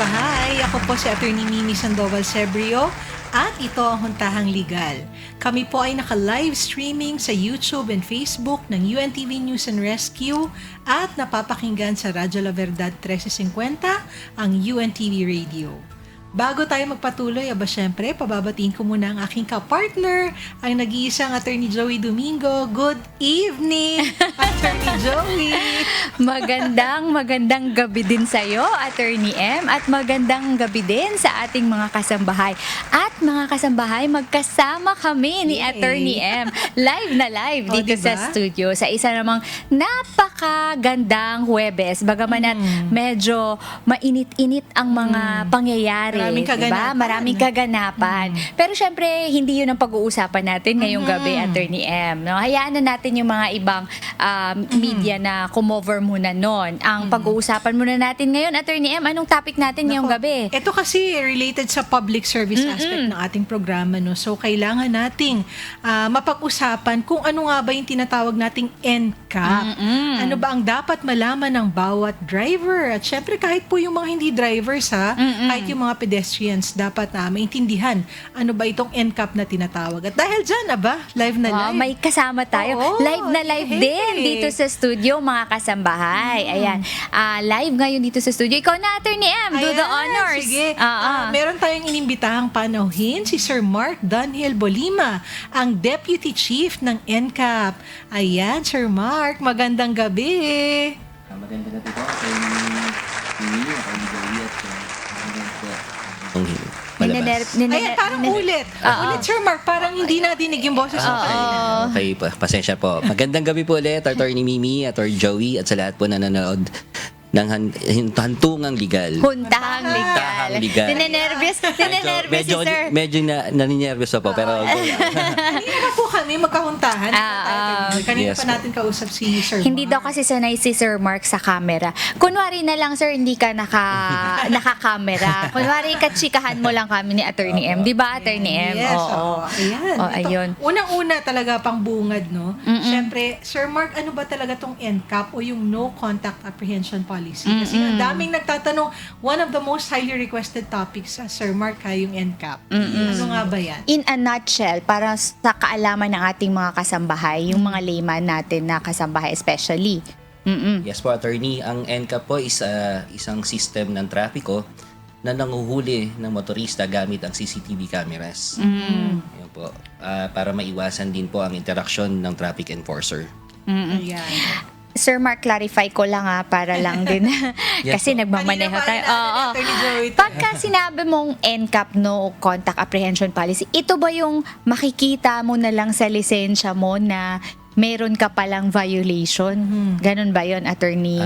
kasambahay, ako po si Attorney Mimi Sandoval Sebrio at ito ang Huntahang Legal. Kami po ay naka-live streaming sa YouTube and Facebook ng UNTV News and Rescue at napapakinggan sa Radyo La Verdad 1350, ang UNTV Radio. Bago tayo magpatuloy, syempre, pababatiin ko muna ang aking kapartner, ang nag-iisang Attorney Joey Domingo. Good evening, Attorney Joey! Magandang gabi din sa iyo, Attorney M, at magandang gabi din sa ating mga kasambahay. At mga kasambahay, magkasama kami ni Attorney M. Live na live dito diba? sa studio sa isa namang napakagandang Huwebes. Bagaman at medyo mainit-init ang mga pangyayari. Maraming kaganapan. Maraming kaganapan. Pero syempre, hindi yun ang pag-uusapan natin ngayong gabi, Attorney M. No? Hayaan na natin yung mga ibang media na kumover muna nun. Ang pag-uusapan muna natin ngayon, Attorney M, anong topic natin ngayong gabi? Ito kasi related sa public service aspect ng ating programa. No? So, kailangan nating mapag-usapan kung ano nga ba yung tinatawag nating NCAP. Ano ba ang dapat malaman ng bawat driver? At syempre, kahit po yung mga hindi drivers, kahit yung mga pedestrians, dapat maintindihan ano ba itong NCAP na tinatawag. At dahil dyan, live na live. May kasama tayo. Live na live din dito sa studio, mga kasambahay. Ayan. Live ngayon dito sa studio. Ikaw na, Attorney M. Do the honors. Sige. Meron tayong inimbitahang panauhin, si Sir Mark Dunhill Bolima, ang Deputy Chief ng NCAP. Ayan, Sir Mark. Magandang gabi. Maganda na ito. Ayan, parang ulit. Ulit, Sir Mark. Parang hindi nadinig yung boses mo kanina. Okay, pasensya po. Magandang gabi po ulit, Attorney Mimi, Attorney Joey, at sa lahat po na nanonood ng Hantungang Legal. Huntahang Huntahang Legal. Legal. Ninenervyos si Sir. Medyo naninervyos po, pero Kanina pa po kami magkahuntahan. Kanina yes pa natin kausap si Sir Mark. Hindi daw kasi sanay si Sir Mark sa camera. Kunwari na lang, Sir, hindi ka naka-camera. Kunwari, katsikahan mo lang kami ni Attorney M. Di ba, Attorney M? Yes, Oo. Ayan. Oh, Ito, ayun. unang-una talaga pang bungad, no? Siyempre, Sir Mark, ano ba talaga tong NCAP o yung No Contact Apprehension Policy? Kasi ang daming nagtatanong, one of the most highly requested topics, Sir Mark, yung NCAP. Ano nga ba yan? In a nutshell, para sa kaalaman ng ating mga kasambahay, yung mga layman natin na kasambahay especially. yes po, Attorney, ang NCAP po is isang system ng trapiko na nanguhuli ng motorista gamit ang CCTV cameras. Yun po, para maiwasan din po ang interaksyon ng traffic enforcer. Ayan. Sir Mark, clarify ko lang para lang din. Kasi nagmamaneho tayo. Pagka sinabi mong NCAP, No Contact Apprehension Policy, ito ba yung makikita mo na lang sa lisensya mo na meron ka palang violation? Ganon ba yun, Attorney?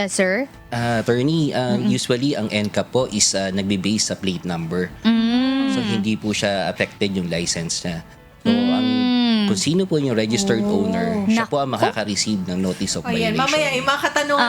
Sir? Attorney, usually ang NCAP po is nagbe-base sa plate number. So hindi po siya affected yung license niya. So kung sino po yung registered owner, siya po ang makaka-receive ng notice of Ayan, violation. mamaya yung mga katanungan.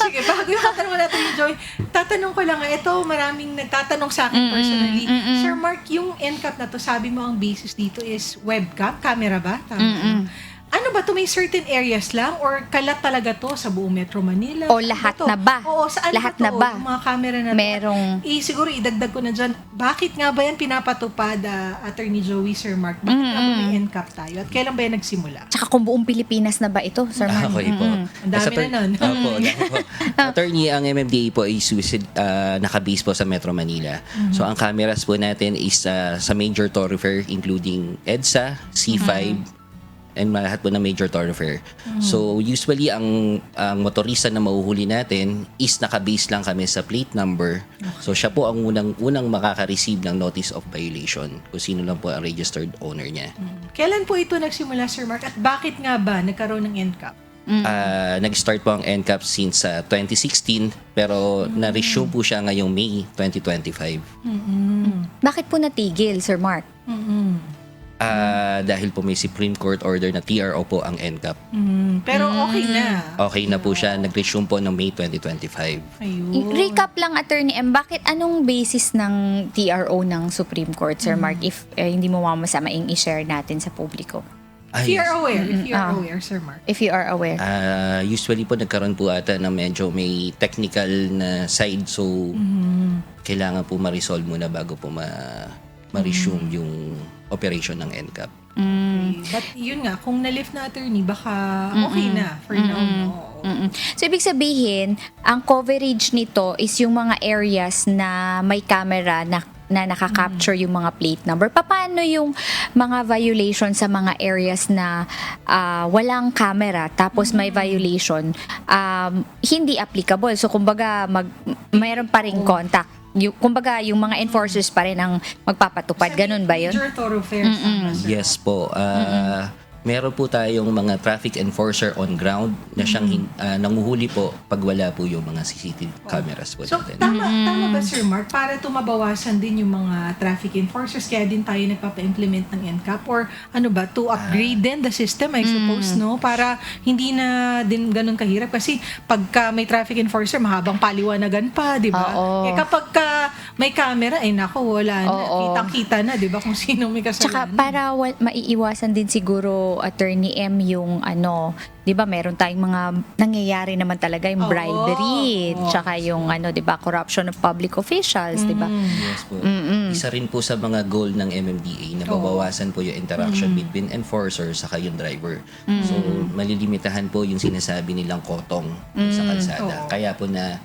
Sige, bago yung katanungan natin ni Joy, tatanong ko lang, ito maraming nagtatanong sa akin personally. Sir Mark, yung NCAP na to, sabi mo ang basis dito is webcam, camera ba? Tama. Ano ba to? May certain areas lang or kalat talaga to sa buong Metro Manila? O lahat na ba? Oo, saan Lahat ba to? na ba? Yung mga camera na to? Merong... Siguro idagdag ko na dyan, bakit nga ba yan pinapatupad, Attorney Joey, Sir Mark? Bakit nga ba may NCAP tayo? At kailan ba yan nagsimula? Tsaka kung buong Pilipinas na ba ito, Sir Mark? Okay po. Ang dami na nun. Opo, Attorney, ang MMDA po ay nakabase po sa Metro Manila. So, ang cameras po natin is sa major thoroughfare including EDSA, C5, and lahat po ng major thoroughfare. So, usually, ang motorista na mahuhuli natin is nakabase lang kami sa plate number. So, siya po ang unang makaka-receive ng notice of violation kung sino lang po ang registered owner niya. Kailan po ito nagsimula, Sir Mark? At bakit nga ba nagkaroon ng NCAP? Nag-start po ang NCAP since 2016 pero na-resume po siya ngayong May 2025. Bakit po natigil, Sir Mark? Dahil po may Supreme Court order na TRO po ang NCAP. Pero okay na. Okay na po siya. Nag-resume po noong May 2025. Ayun. Recap lang, Attorney M, bakit anong basis ng TRO ng Supreme Court, Sir Mark, if hindi mo mamasamaing i-share natin sa publiko? If you're yes. aware, Sir Mark. If you are aware. Usually po nagkaroon po ata na medyo may technical na side, so kailangan po ma-resolve muna bago po ma-resume yung operation ng NCAP. But yun nga, kung na-lift na attorney, baka okay na for now. No? So, ibig sabihin, ang coverage nito is yung mga areas na may camera na nakaka-capture yung mga plate number. Paano yung mga violation sa mga areas na walang camera tapos may violation, hindi applicable. So, kumbaga, mayroon pa rin contact. Kumbaga, yung mga enforcers pa rin ang magpapatupad. Ganun ba yun? Major thoroughfares. Yes po. Meron po tayong mga traffic enforcer on ground na siyang nanguhuli po pag wala po yung mga CCTV cameras po So, natin. tama ba, Sir Mark? Para tumabawasan din yung mga traffic enforcers, kaya din tayo nagpapa-implement ng NCAP? Or ano ba, to upgrade din the system, I suppose, no? Para hindi na din ganun kahirap. Kasi pagka may traffic enforcer, mahabang paliwanagan pa, di ba? Oo. Eh kapag may camera, nako, wala na. Oo. Kitang-kita na, di ba? Kung sino may Tsaka kasalanan. para maiiwasan din siguro, Attorney M, yung 'di ba, meron tayong mga nangyayari naman talaga yung bribery, Oo. tsaka yung 'di ba, corruption of public officials, 'di ba? Yes po. Isa rin po sa mga goal ng MMDA na babawasan po yung interaction between enforcer saka yung driver. So, malilimitahan po yung sinasabi nilang kotong sa kalsada. Oo. Kaya po na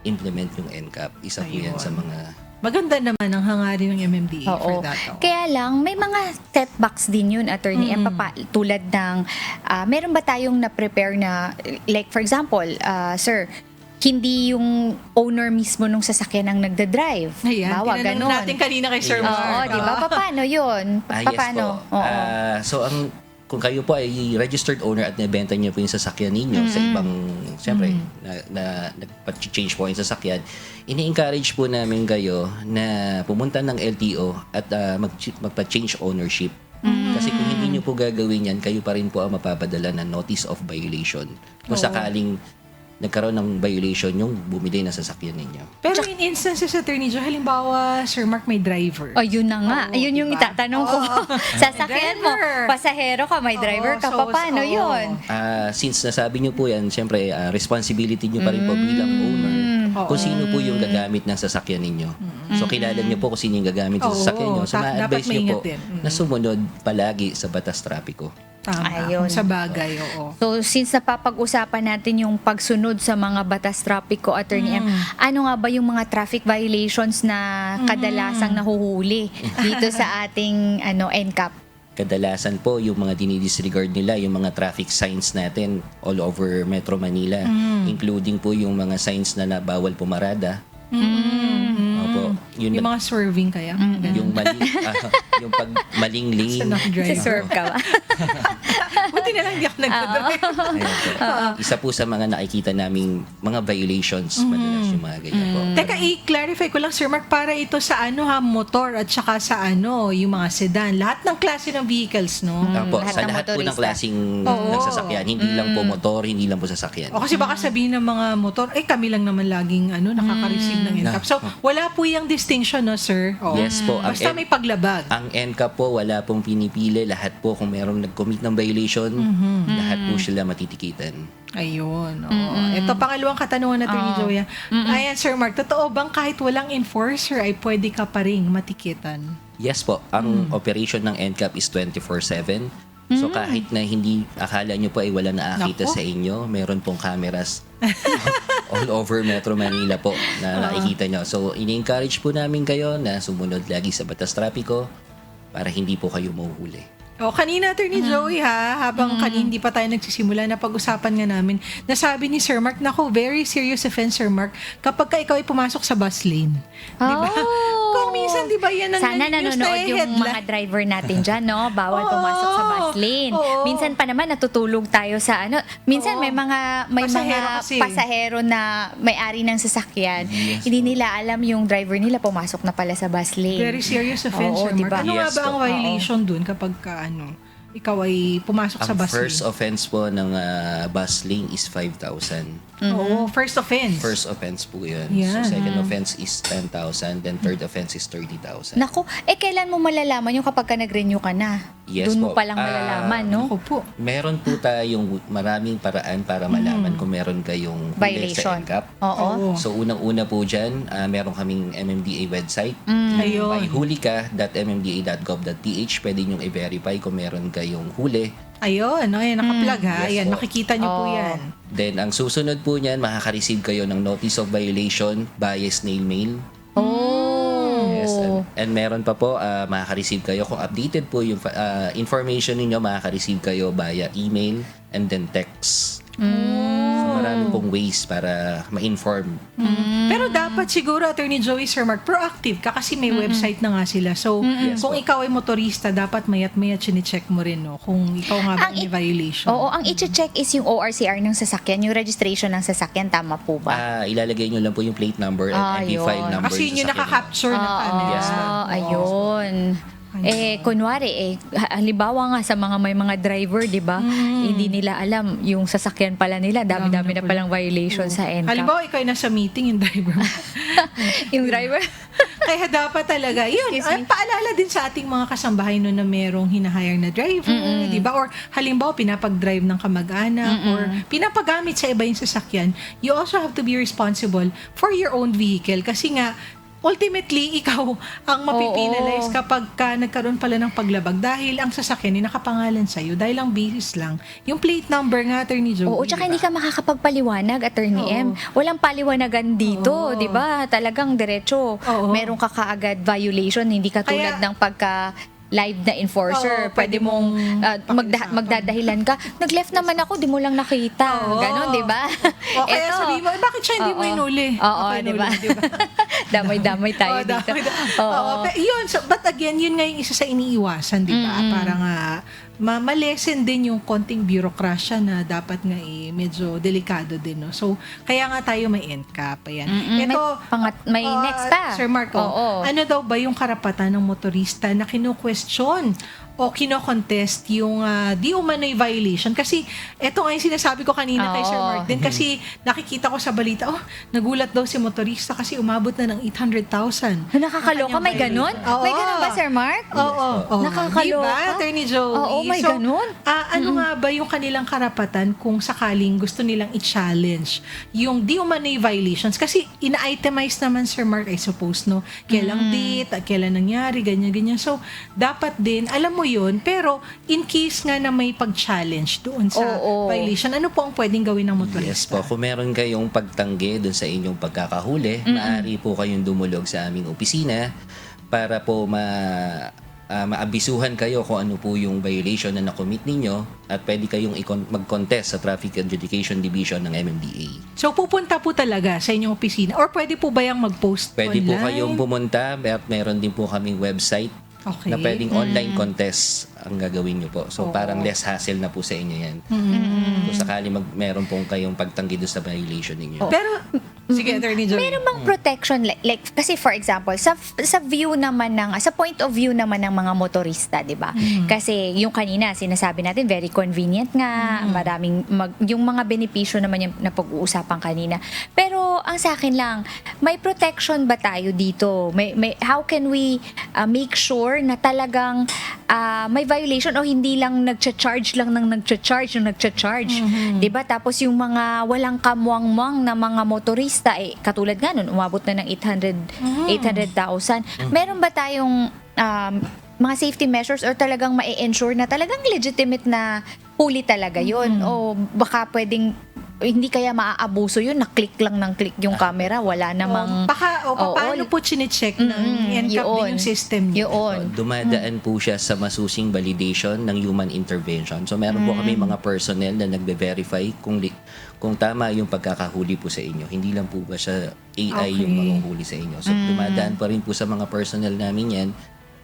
implement yung NCAP. Isa po yan sa mga... Maganda naman ang hangarin ng MMDA for that. Kaya lang, may mga setbacks din yun, Attorney M, tulad ng, meron ba tayong na-prepare na, like for example, sir, hindi yung owner mismo nung sasakyan ang nagda-drive. Ayan, Bawa, tinanong ganun. natin kanina kay Sir Oo, Mark. di ba? Paano yun? Yes Paano? po. So, kung kayo po ay registered owner at nabenta niyo po yung sasakyan ninyo sa ibang, siyempre, nagpa-change po yung sasakyan, ini-encourage po namin kayo na pumunta ng LTO at magpa-change ownership. Kasi kung hindi niyo po gagawin yan, kayo pa rin po ang mapapadala ng notice of violation. Kung sakaling nagkaroon ng violation yung bumili na sasakyan ninyo. Pero in instances, Attorney Joe, halimbawa, Sir Mark may driver. Oh, yun na nga. Oo, Ayun yung diba? itatanong ko. Sasakyan mo, Driver. pasahero ka, may driver ka, paano yun? Since nasabi niyo po yan, siyempre, responsibility niyo pa rin po bilang owner kung sino po yung gagamit ng sasakyan ninyo. So, kilala niyo po kung sino yung gagamit ng sasakyan niyo. So, dapat ma-advise niyo po maingat din. na sumunod palagi sa batas trapiko. Tama. Ayun. Sa bagay, oo. So, since napapag-usapan natin yung pagsunod sa mga batas trapiko, Attorney M, ano nga ba yung mga traffic violations na kadalasang nahuhuli dito sa ating NCAP? Kadalasan po yung mga dinidisregard nila, yung mga traffic signs natin all over Metro Manila, including po yung mga signs na bawal pumarada. Opo. Yung mga swerving kaya. Yung mali, yung pag maling lane. Serve ka ba? Buti na lang hindi ako nagdadrive. Ayun po. Isa po sa mga nakikita naming mga violations, madalas yung mga ganyan po. Teka, i-clarify ko lang, Sir Mark, para ito sa motor at saka sa yung mga sedan. Lahat ng klase ng vehicles, no? Opo, Lahat sa ng lahat po ng motorista. klaseng nagsasakyan. Hindi lang po motor, hindi lang po sasakyan. O kasi baka sabihin ng mga motor, kami lang naman laging nakaka-receive ng NCAP. So, wala po yung distinction, no, sir? Oo. Yes po. Basta may paglabag. Ang NCAP po, wala pong pinipili. Lahat po, kung merong nag-commit ng violation, lahat po sila matitikitan. Ayun. Oo. Ito, pangalawang katanungan natin ni Joya. Ayan, Sir Mark, totoo bang kahit walang enforcer ay pwede ka pa rin matikitan? Yes po, ang operation ng NCAP is 24/7. So kahit na hindi akala nyo po ay wala nakakita Naku. sa inyo, meron pong cameras all over Metro Manila po na nakikita nyo. So ini-encourage po namin kayo na sumunod lagi sa batas trapiko para hindi po kayo mahuhuli. O, kanina, Attorney Joey, habang kanina hindi pa tayo nagsisimula, na pag-usapan nga namin, nasabi ni Sir Mark, naku, very serious offense, Sir Mark, kapag ka ikaw ay pumasok sa bus lane. Di ba? Kung minsan, di ba, yan ang Sana naninews nanonood na yung headline. mga driver natin dyan, no? Bawal pumasok sa bus lane. Oo. Minsan pa naman natutulog tayo sa minsan Oo. may mga Pasahero kasi. pasahero na may-ari ng sasakyan. Yes, Hindi nila alam yung driver nila pumasok na pala sa bus lane. Very serious offense, Oo, Sir Mark. diba? Ano nga Yes ba ang po. violation dun kapag ikaw ay pumasok sa Ang bus first lane? offense po ng bus lane is 5,000. Oo, first offense. First offense po yun. Yan. So second offense is 10,000, then third offense is 30,000. Naku, kailan mo malalaman yung kapag ka nag-renew ka na? Yes Doon mo po. palang malalaman, no? Ako po. Meron po tayong maraming paraan para malaman kung meron kayong huli Violation. sa NCAP. Oo. So unang-una po dyan, meron kaming MMDA website. Ayun. Myhulika.mmda.gov.ph. Pwede nyong i-verify kung meron kayong huli. Ayun, naka-plug ha. Yes Ayan, po. makikita niyo po Oo. yan. Then ang susunod po niyan, makaka-receive kayo ng notice of violation via snail mail. Oh. Yes, and meron pa po, makaka-receive kayo kung updated po yung information ninyo, makaka-receive kayo via email and then text. So marami pong ways para ma-inform. Pero dapat siguro, Attorney Joey, Sir Mark, proactive ka kasi may website na nga sila. So, Yes kung po. ikaw ay motorista, dapat mayat-mayat chine-check mo rin, no? Kung ikaw nga ba Ang may violation. Oo, ang i-check is yung ORCR ng sasakyan, yung registration ng sasakyan, tama po ba? Ilalagay nyo lang po yung plate number and MV file yun. number. Kasi yun yung nakaka-capture ng camera. Yes, ma'am. Ayun. Kunwari, halimbawa nga sa may mga driver, di ba? Hindi nila alam yung sasakyan pala nila. Dami-dami na palang violation sa NCAP. Halimbawa, ikaw ay nasa meeting, yung driver mo. Yung driver? Kaya dapat talaga, yun, Excuse me. paalala din sa ating mga kasambahay no na merong hinahire na driver, di ba? Or halimbawa, pinapag-drive ng kamag-anak or pinapagamit sa iba yung sasakyan, you also have to be responsible for your own vehicle. Kasi nga, ultimately, ikaw ang mapipinalize kapag ka nagkaroon pala ng paglabag dahil ang sasakyan ay nakapangalan sa'yo dahil ang basis lang, yung plate number nga, Attorney Joey. Oo, tsaka hindi diba? ka makakapagpaliwanag, Attorney M. Walang paliwanagan dito, Oo. di ba? Talagang diretso. Oo. Meron ka kaagad violation, hindi katulad Kaya- ng pagka live na enforcer. Oo, pwede mong pakiusapan. magdadahilan ka. Nag-left naman ako, di mo lang nakita. Oo. Ganon, di ba? O kaya Eto. sabihin mo, bakit siya hindi mo Oo. inuli? Oo, Ako di ba? inuli, di ba? Damay-damay tayo Oo, dito. Oo. Pero yun, so, but again, yun nga yung isa sa iniiwasan, di ba? Para nga, malesen din yung konting bureaucracia na dapat nga medyo delikado din, no? So, kaya nga tayo may NCAP. Ayan. May next pa. Sir Marco, Oo. ano daw ba yung karapatan ng motorista na kino-question o kino-contest yung di umano'y violation? Kasi eto nga yung sinasabi ko kanina kay Sir Oo. Mark din kasi nakikita ko sa balita, nagulat daw si motorista kasi umabot na ng 800,000. Nakakaloka, may ganun? Oo. May ganun ba, Sir Mark? Oo. Oo. Nakakaloka. Diba, Attorney Joey? Oo, may ganun. Ano nga ba yung kanilang karapatan kung sakaling gusto nilang i-challenge yung di umano'y violations? Kasi ina-itemize naman, Sir Mark, I suppose, no? Kailang date, kailan nangyari, ganyan-ganyan. So, dapat din, alam mo yun, pero in case nga na may pag-challenge doon sa Oo. violation, ano po ang pwedeng gawin ng Yes motorista? po, kung meron kayong pagtanggi dun sa inyong pagkakahuli, maaari po kayong dumulog sa aming opisina para po maabisuhan kayo kung ano po yung violation na nakomit ninyo at pwede kayong mag-contest sa Traffic Adjudication Division ng MMDA. So, pupunta po talaga sa inyong opisina or pwede po ba yung mag-post Pwede online? po kayong pumunta at meron din po kaming website Okay. na pwedeng online contest ang gagawin nyo po. So, parang less hassle na po sa inyo yan. Kung sakali meron pong kayong pagtanggi doon sa violation ninyo. Pero, sige, Attorney Joey. Meron bang protection like kasi for example sa view naman sa point of view naman ng mga motorista, 'di ba? Kasi yung kanina sinasabi natin very convenient nga, maraming yung mga benepisyo naman yung napag-uusapan kanina. Pero ang sa akin lang, may protection ba tayo dito? How can we make sure na talagang may violation o hindi lang nagcha-charge lang ng nagcha-charge. 'Di ba? Tapos yung mga walang kamuang-muang na mga motorista katulad nga nun, umabot na ng 800,000. Meron ba tayong mga safety measures or talagang ma-ensure na talagang legitimate na huli talaga yun? O baka pwedeng hindi kaya maaabuso yun, na-click lang ng click yung camera, wala namang... paano po chine-check ng NCAP din yung system niyo? Yun. Dumadaan po siya sa masusing validation ng human intervention. So meron po kami mga personnel na nagbe-verify kung tama yung pagkakahuli po sa inyo. Hindi lang po ba siya AI yung manguhuli sa inyo. So dumadaan pa rin po sa mga personnel namin yan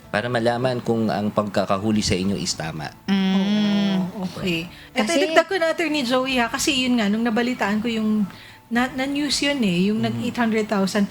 para malaman kung ang pagkakahuli sa inyo is tama. Okay. Ito, Kasi- idagdag ko na, Attorney Joey, ha, kasi yun nga, nung nabalitaan ko yung na-news yun yung nag-800,000.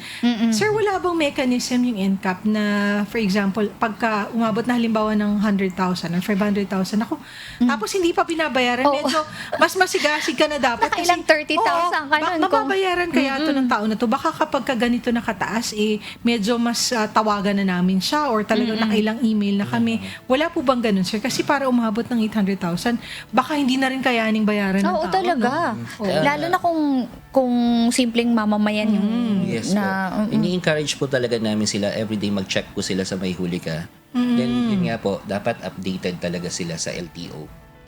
Sir, wala bang mechanism yung NCAP na, for example, pagka umabot na halimbawa ng 100,000 or 500,000, ako, tapos hindi pa binabayaran, medyo mas masigasig ka na dapat. Nakailang 30,000 ka nun. Mababayaran kaya ito ng tao na to. Baka kapag ka ganito nakataas, medyo mas tawagan na namin siya or talagang nakailang email na kami. Wala po bang ganun, sir? Kasi para umabot ng 800,000, baka hindi na rin kayaning bayaran ng Oo, tao. talaga. Lalo na kung simpleng mamamayan yung Yes na po. Ini-encourage po talaga namin sila everyday mag-check po sila sa May Huli Ka. Then yun nga po, dapat updated talaga sila sa LTO.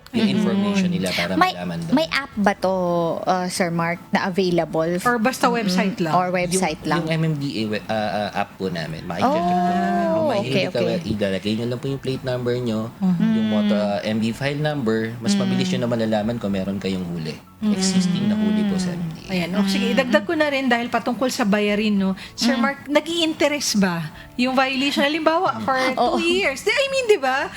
Yung information nila para malaman doon. may app ba to, Sir Mark, na available? Or basta website lang. Or website lang? Yung MMDA app po namin, makikita po namin. Yung May Huli Ka, ilalagay nyo lang po yung plate number nyo, yung MB file number, mas mabilis nyo na malalaman kung meron kayong huli. Existing na huli po sa MMDA. Ayan. Sige, idagdag ko na rin dahil patungkol sa bayarin, no? Sir Mark, nag-i-interest ba yung violation? Halimbawa, for 2 years. I mean, di ba?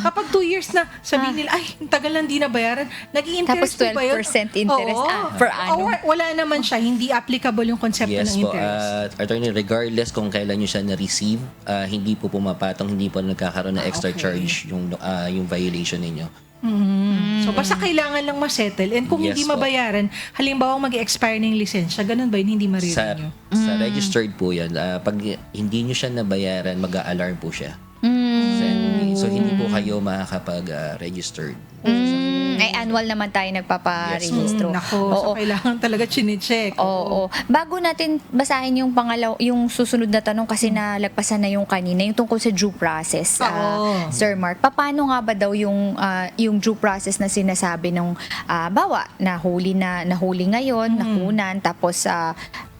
Kapag 2 years na, sabihin nila, ay, ang tagal lang di na bayaran. Nag-i-interest Tapos po ba yun? 12% interest per annum. Wala naman siya. Hindi applicable yung konsepto Yes ng po, interest. attorney, regardless kung kailan nyo siya na-receive, hindi po pumapatong, hindi po nagkakaroon ng extra charge yung violation ninyo. So, basta kailangan lang ma-settle. And kung Yes hindi po. mabayaran, halimbawa mag-expire na yung lisensya, ganun ba yun? Hindi marirenew? Sa registered po yan, pag hindi nyo siya nabayaran, mag-a-alarm po siya. So, hindi po kayo makakapag-registered. Ay, annual naman tayo nagpaparehistro. Nako, so kailangan talaga chinecheck. Oo. Bago natin basahin yung yung susunod na tanong kasi nalagpasan na yung kanina, yung tungkol sa due process, Sir Mark. Paano nga ba daw yung due process na sinasabi ng bawa, nahuli ngayon, nakunan, tapos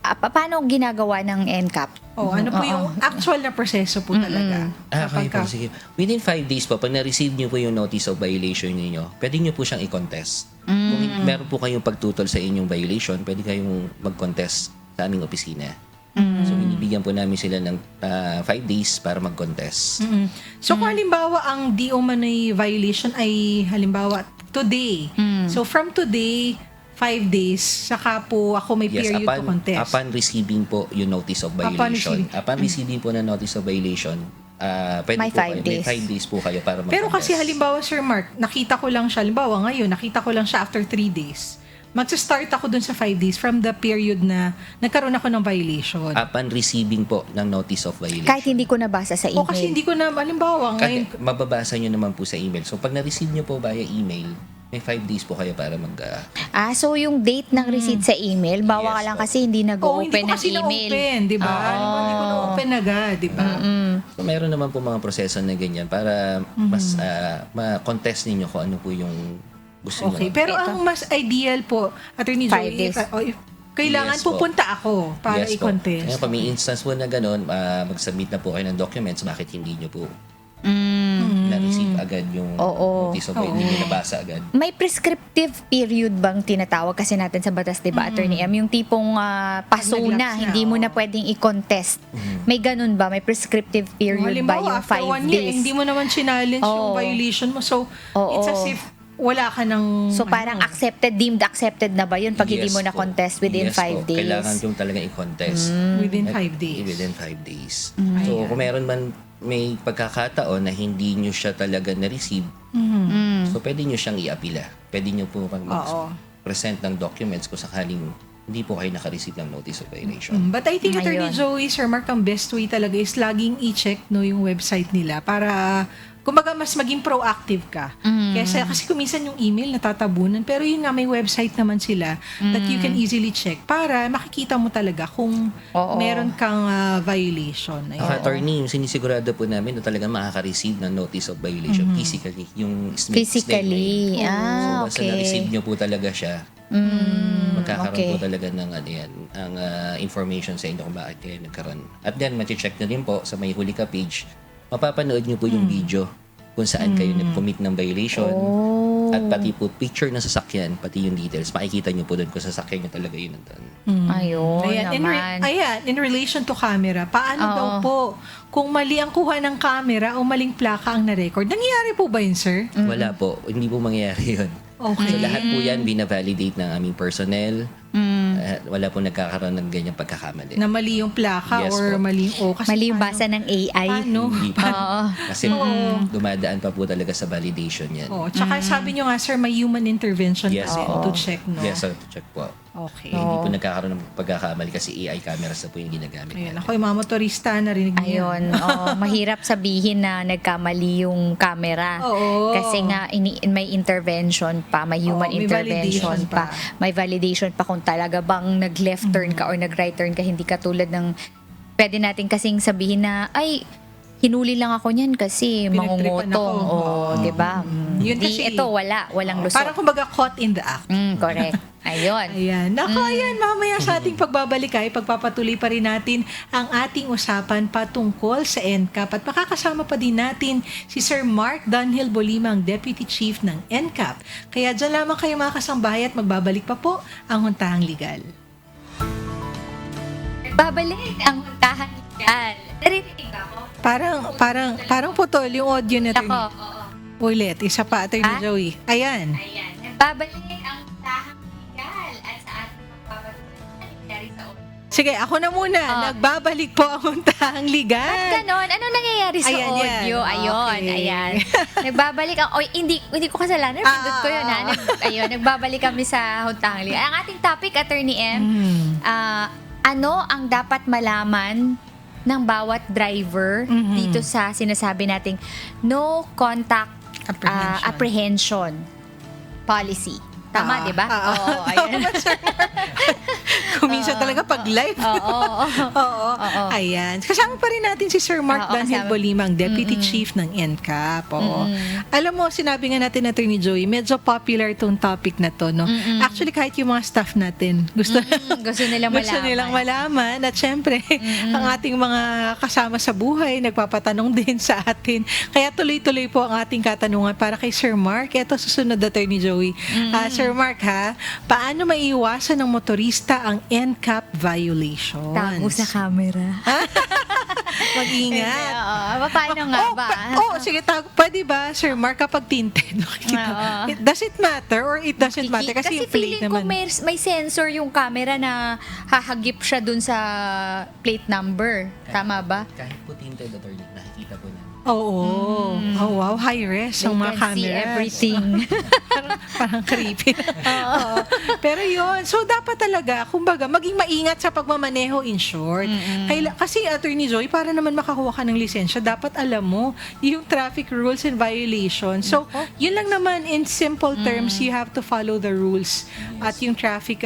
paano ginagawa ng NCAP? Ano po yung actual na proseso po talaga? Okay po, sige. Within 5 days po, pag na-receive nyo po yung notice of violation ninyo, pwede nyo po siyang i-contest. Kung meron po kayong pagtutol sa inyong violation, pwede kayong mag-contest sa aming opisina. So, binibigyan po namin sila ng 5 days para mag-contest. So, kung halimbawa ang di umano'y violation ay halimbawa today. So, from today, 5 days, saka po ako may period to contest. Upon receiving po yung notice of violation. Upon receiving po na notice of violation, pwede may po kayo, 5 days. may 5 days po kayo para mag-contest. Pero kasi halimbawa, Sir Mark, nakita ko lang siya, halimbawa ngayon, nakita ko lang siya after 3 days. Magsa-start ako dun sa 5 days from the period na nagkaroon ako ng violation. Upon receiving po ng notice of violation. Kahit hindi ko nabasa sa email. O kasi hindi ko na, halimbawa, ngayon, Mababasa nyo naman po sa email. So, pag na-receive nyo po via email, may 5 days po kayo para so yung date ng receipt sa email, bawa ka lang kasi hindi nag-open hindi ko ng kasi email. na-open, di ba? Hindi ko na-open agad, di ba? So, meron naman po mga proseso na ganyan para mas ma-contest ninyo kung ano po yung gusto nyo. Okay, pero ang mas ideal po, Attorney 5 Joey, days. Kailangan Yes po. pupunta ako para Yes po. i-contest. Kaya may instance po na gano'n, mag-submit na po kayo ng documents, bakit hindi nyo po na-receive agad yung notice of hindi nyo nabasa agad. May prescriptive period bang tinatawag kasi natin sa batas, 'di ba, Attorney M? Yung tipong paso Nag-lapse na, hindi mo na pwedeng i-contest. May ganun ba? May prescriptive period ba yung after 5 1 year, days? hindi mo naman challenge yung violation mo. So, it's as if wala ka ng... So parang deemed accepted na ba yun pag hindi mo na contest within 5 days? Kailangan yung talaga i-contest. Within 5 days. Within 5 days. So, kung meron man may pagkakataon na hindi nyo siya talaga na-receive, so pwede nyo siyang i-apila. Pwede nyo po mag-present ng documents kung sakaling hindi po kayo naka-receive ng notice of violation. But I think, Attorney Ayun. Joey, Sir Mark, ang best way talaga is laging i-check yung website nila para kumbaga mas maging proactive ka. Kasi kuminsan yung email natatabunan, pero yun nga may website naman sila that you can easily check para makikita mo talaga kung meron kang violation. Attorney, sinisigurado po namin na talaga makaka-receive ng notice of violation physically. Yung Physically. So, basta na-receive nyo po talaga siya, magkakaroon po talaga ng ang information sa inyo kung bakit kayo nagkaroon. At then, mati-check na rin po sa May Huli Ka page, mapapanood nyo po yung video kung saan kayo nag-commit ng violation. At pati po picture ng sasakyan, pati yung details, makikita nyo po doon kung sasakyan nyo talaga yun nandun. Ayun naman. In relation to camera, paano daw po kung mali ang kuha ng camera o maling plaka ang na-record? Nangyayari po ba yun, sir? Wala po, hindi po mangyayari yun. Okay. So lahat po yan binavalidate ng aming personnel. Wala pong nagkakaroon ng ganyang pagkakamali. Na mali yung plaka Yes or po. mali yung kasi Mali yung paano? basa ng AI. Paano? Hindi po. Oo. Kasi dumadaan pa po talaga sa validation yan. Oh, tsaka sabi nyo nga, sir, may human intervention Yes pa rin po. to check, no? Yes, sir, to check po. Okay. Hindi po nagkakaroon ng pagkakamali kasi AI cameras na po yung ginagamit Ayan, natin. ako yung mga motorista, narinig niyo. Ayun, mahirap sabihin na nagkamali yung camera. Oo. Kasi nga may intervention pa, may human Oo, may intervention validation pa. pa. May validation pa kung talaga bang nag-left turn ka or nag-right turn ka, hindi katulad ng pwede natin kasing sabihin na ay hinuli lang ako niyan kasi Pinagtripan mangungutong. ako. O, 'di ba? Yun Di, kasi- ito walang lusot. Parang kumbaga caught in the act. Correct. Ayun. Ayan. Naku, ayan. Mamaya sa ating pagbabalik ay pagpapatuloy pa rin natin ang ating usapan patungkol sa NCAP. At makakasama pa din natin si Sir Mark Dunhill Bolimang, Deputy Chief ng NCAP. Kaya dyan lamang kayo mga kasambahay at magbabalik pa po ang Huntahang Legal. Babalik ang huntahan legal. Narinig ako. Parang putol yung audio na Ako. Ulit, isa pa, Atty. Ah? Joey. Ayan. Ayan. Nagbabalik ang huntahan legal at sa ating pagpapatuloy na nangyari sa audio. Sige, ako na muna. Nagbabalik po ang Huntahang Legal. Ganon. Ano nangyayari sa Ayan, yan. audio? Ayun, Okay. ayan. Nagbabalik ang... hindi ko kasalanan. Pindot ko yun, ha? Ayun, nagbabalik kami sa huntahan legal. Ang ating topic, Attorney M, ano ang dapat malaman ng bawat driver dito sa sinasabi nating no contact apprehension policy. Tama, di ba? Oo, ayan. Kuminsan talaga pag live. Oo. Oo. Ayan. Kasama pa rin natin si Sir Mark Oo, Dunhill kasama. Bolimang, Deputy Chief ng NCAP. Oo. Alam mo, sinabi nga natin na Attorney Joey, medyo popular tong topic na to, no? Actually, kahit yung mga staff natin, gusto nilang gusto nilang malaman. At syempre, ang ating mga kasama sa buhay, nagpapatanong din sa atin. Kaya tuloy-tuloy po ang ating katanungan para kay Sir Mark. Ito, susunod na Attorney Joey. Sir Mark, ha? Paano maiiwasan ng motorista ang NCAP violations? Tago sa camera. Mag-ingat. Oo. Paano nga ba? Sige, pwede ba, Sir Mark, kapag tinted, makikita? Does it matter or it doesn't matter? Kasi yung plate feeling ko naman. may sensor yung camera na hahagip siya dun sa plate number. Tama ba? Kahit po tinted, attorney, nakikita po namin. Oo. Oh, wow. High res ang mga They can cameras. see everything. parang creepy. Oo. Pero yun, so dapat talaga, kumbaga, maging maingat sa pagmamaneho in short. Kasi Attorney Joy, para naman makakuha ka ng lisensya, dapat alam mo yung traffic rules and violations. So, yun lang naman in simple terms, you have to follow the rules at yung traffic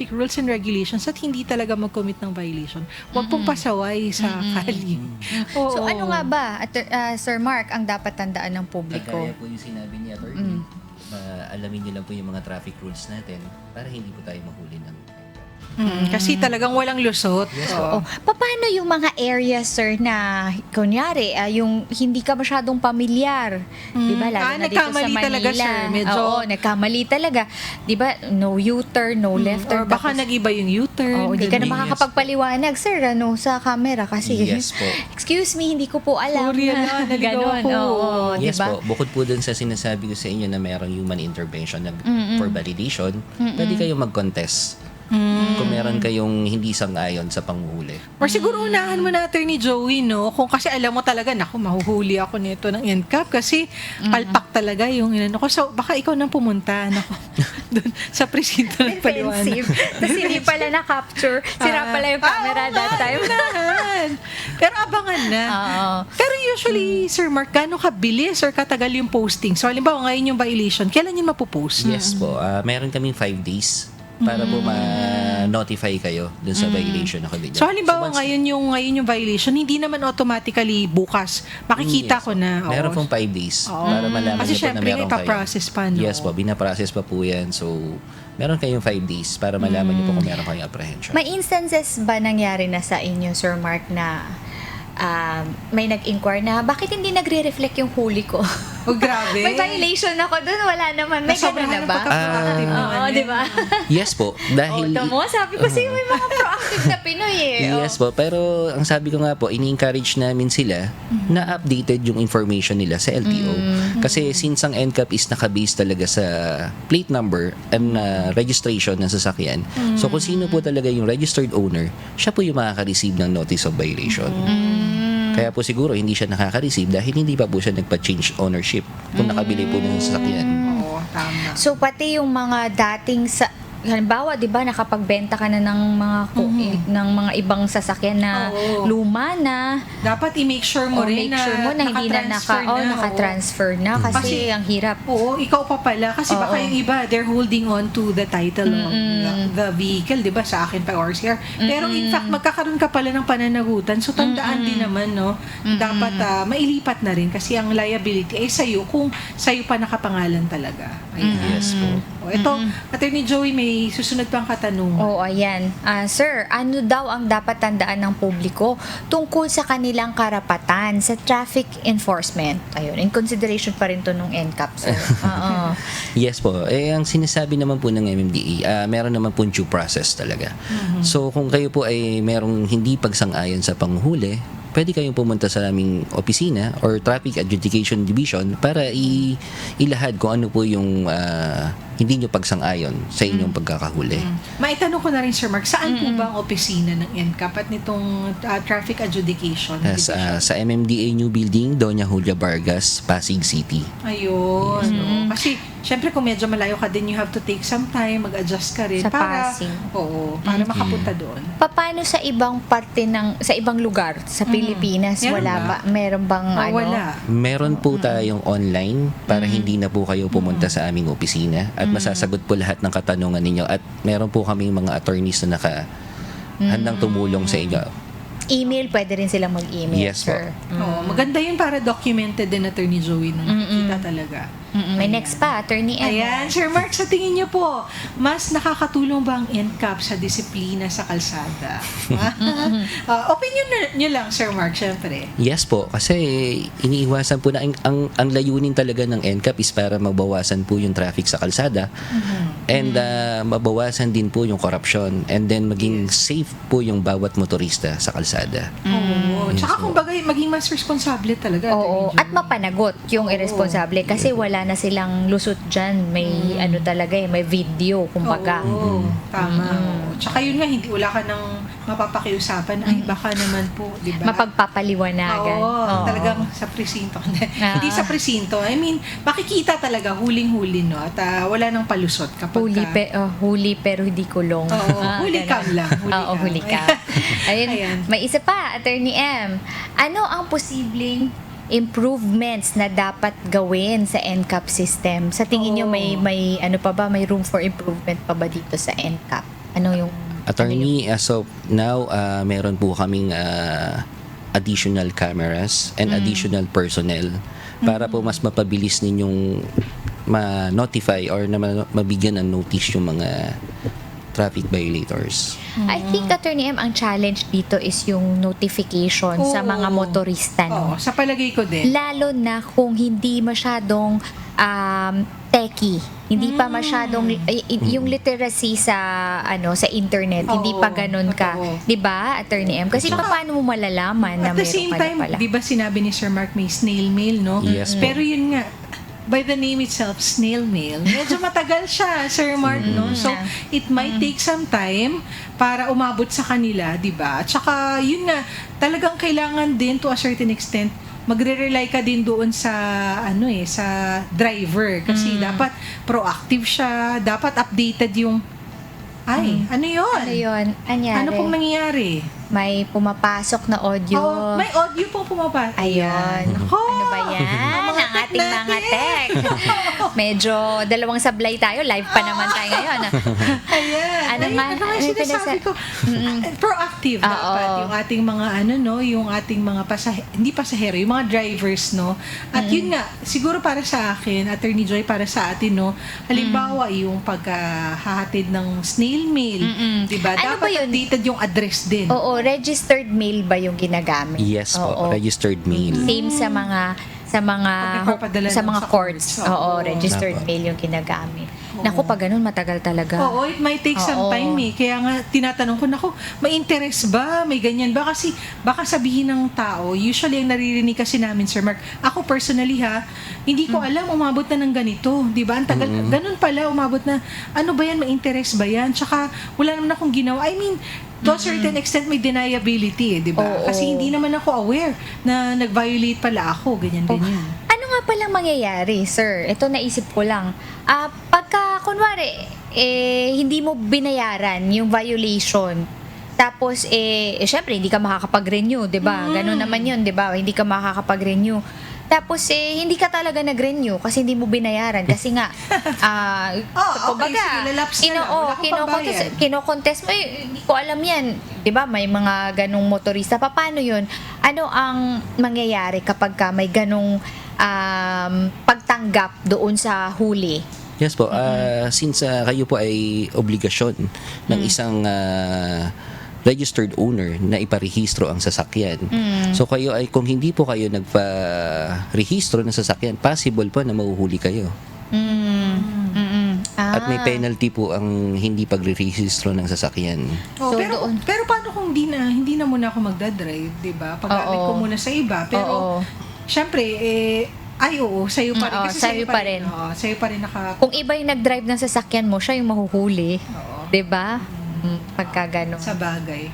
rules and regulations at hindi talaga mag-commit ng violation. Huwag pong pasaway sa kali. So ano nga ba, Sir Mark, ang dapat tandaan ng publiko? Kagaya po yung sinabi ni attorney, alamin nila po yung mga traffic rules natin para hindi po tayo mahuli ng Kasi talagang walang lusot. Oo. Paano yung mga areas, sir, na kunyari, yung hindi ka masyadong pamilyar? Di ba? Lalo na dito sa nagkamali Manila. talaga, sir. Medyo- Oo, nagkamali talaga. Di ba? No U-turn, no left Or turn. baka tapos- nag-iba yung U-turn. Oo, hindi ka na Yes. makakapagpaliwanag, sir, sa camera kasi. Yes po. Excuse me, hindi ko po alam. Sorry, naligaw Ganon, ako. oo, Yes diba? po, bukod po dun sa sinasabi ko sa inyo na mayroong human intervention for validation, pwede kayong mag-contest. Kung meron kayong hindi sang-ayon sa panguhuli. Or siguro unahan mo na, Attorney Joey, no? Kung kasi alam mo talaga, naku, mahuhuli ako nito ng NCAP kasi palpak talaga yung inano ko. So, baka ikaw nang pumunta, naku, dun sa presinto ng paliwanag. Defensive. Tapos hindi pala na-capture. Sira pala yung camera that time. Unahan. Pero abangan na. Oo. Pero usually, Sir Mark, gano'ng kabilis or katagal yung posting? So, halimbawa, ngayon yung violation, kailan yun mapupost? Yes po, meron kaming 5 days para po ma-notify kayo dun sa violation na kabigyan. So, halimbawa, once- ngayon yung violation, hindi naman automatically bukas. Makikita Yes ko na. Oo. Meron pong 5 days para malaman Kasi niyo po na syempre, meron kayo. ipaprocess pa, no? Yes po, binaprocess pa po yan. So, meron kayong 5 days para malaman niyo po kung meron kayong apprehension. May instances ba nangyari na sa inyo, Sir Mark, na may nag-inquire na, bakit hindi nagre-reflect yung huli ko? Oh, grabe. May violation ako dun, wala naman. May gano'n na ba? Oo, di ba? Yes po, dahil sabi ko sa'yo, may mga proactive na Pinoy eh. yes po, pero ang sabi ko nga po, ini-encourage namin sila na updated yung information nila sa LTO. Kasi since ang NCAP is nakabase talaga sa plate number and registration ng sasakyan, so kung sino po talaga yung registered owner, siya po yung makaka-receive ng notice of violation. Kaya po siguro hindi siya nakaka-receive dahil hindi pa po siya nagpa-change ownership kung nakabili po ng sasakyan. Oo, tama. So, pati yung mga dating halimbawa, 'di ba, nakapagbenta ka na ng mga ibang sasakyan na luma na, dapat i-make sure mo rin make sure mo na hindi na naka-transfer na kasi ang hirap. Oo, ikaw pa pala kasi baka yung iba they're holding on to the title of the vehicle, 'di ba, sa akin pa ORCR. Pero in fact magkakaroon ka pala ng pananagutan. So tandaan din naman, no, dapat mailipat na rin kasi ang liability ay sa'yo kung sa'yo pa nakapangalan talaga. Ayan. Yes po. Ito, Attorney Joey, may susunod pang katanungan. Oo, ayan. Sir, ano daw ang dapat tandaan ng publiko tungkol sa kanilang karapatan sa traffic enforcement? Ayun, in consideration pa rin to nung NCAP. So, Yes po. Ang sinasabi naman po ng MMDA, meron naman po due process talaga. So, kung kayo po ay merong hindi pagsang-ayon sa panghuli, pwede kayong pumunta sa aming opisina or Traffic Adjudication Division para ilahad kung ano po yung hindi nyo pagsang-ayon sa inyong pagkakahuli. Maitanong ko na rin, Sir Mark, saan po ba ang opisina ng NCAP at nitong Traffic Adjudication Division? Sa MMDA New Building, Doña Julia Vargas, Pasig City. Ayun. Kasi, syempre, kung medyo malayo ka din, you have to take some time, mag-adjust ka rin. Sa para, Pasig. Oo, para makapunta doon. Paano sa ibang parte sa ibang lugar sa Pilipinas? Meron Wala ba? ba? Meron bang Wala. Meron po tayong online para hindi na po kayo pumunta sa aming opisina at masasagot po lahat ng katanungan ninyo at meron po kaming mga attorneys na handang tumulong sa inyo. Email, pwede rin silang mag-email, Yes po. sir. Oo, maganda yun para documented din, Attorney Joey, nung nakikita talaga. May next pa, Attorney M. Ayan, Sir Mark, sa tingin niyo po, mas nakakatulong ba ang NCAP sa disiplina sa kalsada? Opinion niyo lang, Sir Mark, syempre. Yes po, kasi iniiwasan po na ang layunin talaga ng NCAP is para mabawasan po yung traffic sa kalsada and mabawasan din po yung corruption and then maging safe po yung bawat motorista sa kalsada. Oo. Tsaka kumbaga, maging mas responsable talaga. Oo, Attorney Joey. at mapanagot yung irresponsable kasi wala na silang lusot dyan. May ano talaga may video, kumbaga. Oo, tama. Tsaka yun nga, hindi wala ka nang mapapakiusapan. Ay, baka naman po, di ba? Mapagpapaliwanagan. Oo, talagang sa presinto. Hindi sa presinto. I mean, makikita talaga, huling-huli, no? At wala nang palusot kapag Huli pero hindi kulong. Oo, huli ganun. cam lang. Huli cam. Ayun. May isa pa, Attorney M. Ano ang posibleng improvements na dapat gawin sa NCAP system? Sa tingin nyo, may ano pa ba, may room for improvement pa ba dito sa NCAP? Ano yung Attorney, as of now, meron po kaming additional cameras and additional personnel para po mas mapabilis ninyong ma-notify or na mabigyan ng notice yung mga traffic violators. I think, Attorney M, ang challenge dito is yung notification sa mga motorista. Oo, sa palagay ko din. Lalo na kung hindi masyadong techy, hindi pa masyadong yung literacy sa sa internet, hindi pa ganun ka, 'di ba, Attorney M? Kasi paano mo malalaman na at the meron same ka na time, pala? 'di ba sinabi ni Sir Mark may snail mail, no? Yes po. Pero yun nga, by the name itself, snail mail, medyo matagal siya, Sir Mark, no? So, it might take some time para umabot sa kanila, di ba? At saka, yun nga, talagang kailangan din to a certain extent, magre-rely ka din doon sa, sa driver. Kasi dapat proactive siya, dapat updated yung, ano yun? Ano yun? Anyari? Ano pong nangyayari? May pumapasok na audio. May audio pong pumapasok. Ayun. Nako! Ano ba yan? Ang ating ating mga tech. Medyo dalawang sablay tayo. Live pa naman tayo ngayon. Ayan. Ano Ay, nga? ano nga yung sinasabi ko? Proactive dapat yung ating mga yung ating mga hindi pasahero, yung mga drivers, no? At yun nga, siguro para sa akin, Attorney Joy, para sa atin, no? Halimbawa, yung paghahatid ng snail mail, diba? Ano Dapat ba yun? updated yung address din. Oo, registered mail ba yung ginagamit? Yes po, Oo. registered mail. Same sa mga Pagpapadala sa ng mga sa courts. courts. Oo, Oo. registered Opo. mail yung ginagamit. Naku, pag ganun, matagal talaga. Oo, it might take some Oo. time eh. Kaya nga, tinatanong ko, naku, may interest ba? May ganyan ba? Kasi baka sabihin ng tao, usually ang naririnig kasi namin, Sir Mark, ako personally hindi ko alam, umabot na ng ganito. Di ba? Ang tagal, ganun pala, umabot na, ano ba yan? May interest ba yan? Tsaka, wala naman akong ginawa. I mean, to a certain extent, may deniability eh, di ba? Oo. Kasi hindi naman ako aware na nag-violate pala ako, ganyan-ganyan. Ano nga palang mangyayari, sir? Ito naisip ko lang. Pagka, kunwari, hindi mo binayaran yung violation, tapos, syempre, hindi ka makakapag-renew, di ba? Ganun naman yun, di ba? Hindi ka makakapag-renew. Tapos, hindi ka talaga nag-renew kasi hindi mo binayaran. Kasi nga, Okay, sige, lalapse na lang. Wala akong pambayad. kinokontest mo, hindi ko alam yan. Di ba? May mga ganong motorista. Paano yun? Ano ang mangyayari kapag may ganong pagtanggap doon sa huli? Yes po, since kayo po ay obligasyon ng isang registered owner na iparehistro ang sasakyan. So kayo ay, kung hindi po kayo nagpa-rehistro ng sasakyan, possible po na mahuhuli kayo. At may penalty po ang hindi pagre-rehistro ng sasakyan. Oh, So, pero doon. pero paano kung hindi na muna ako magdadrive, 'di ba? Pag-amin ko muna sa iba, pero Oo. syempre sa'yo pa rin. Oo, Kasi sa'yo pa rin. Oo, sa'yo pa rin Kung iba yung nag-drive ng sasakyan mo, siya yung mahuhuli. Oo. 'Di ba? Pagka ganun. sa bagay.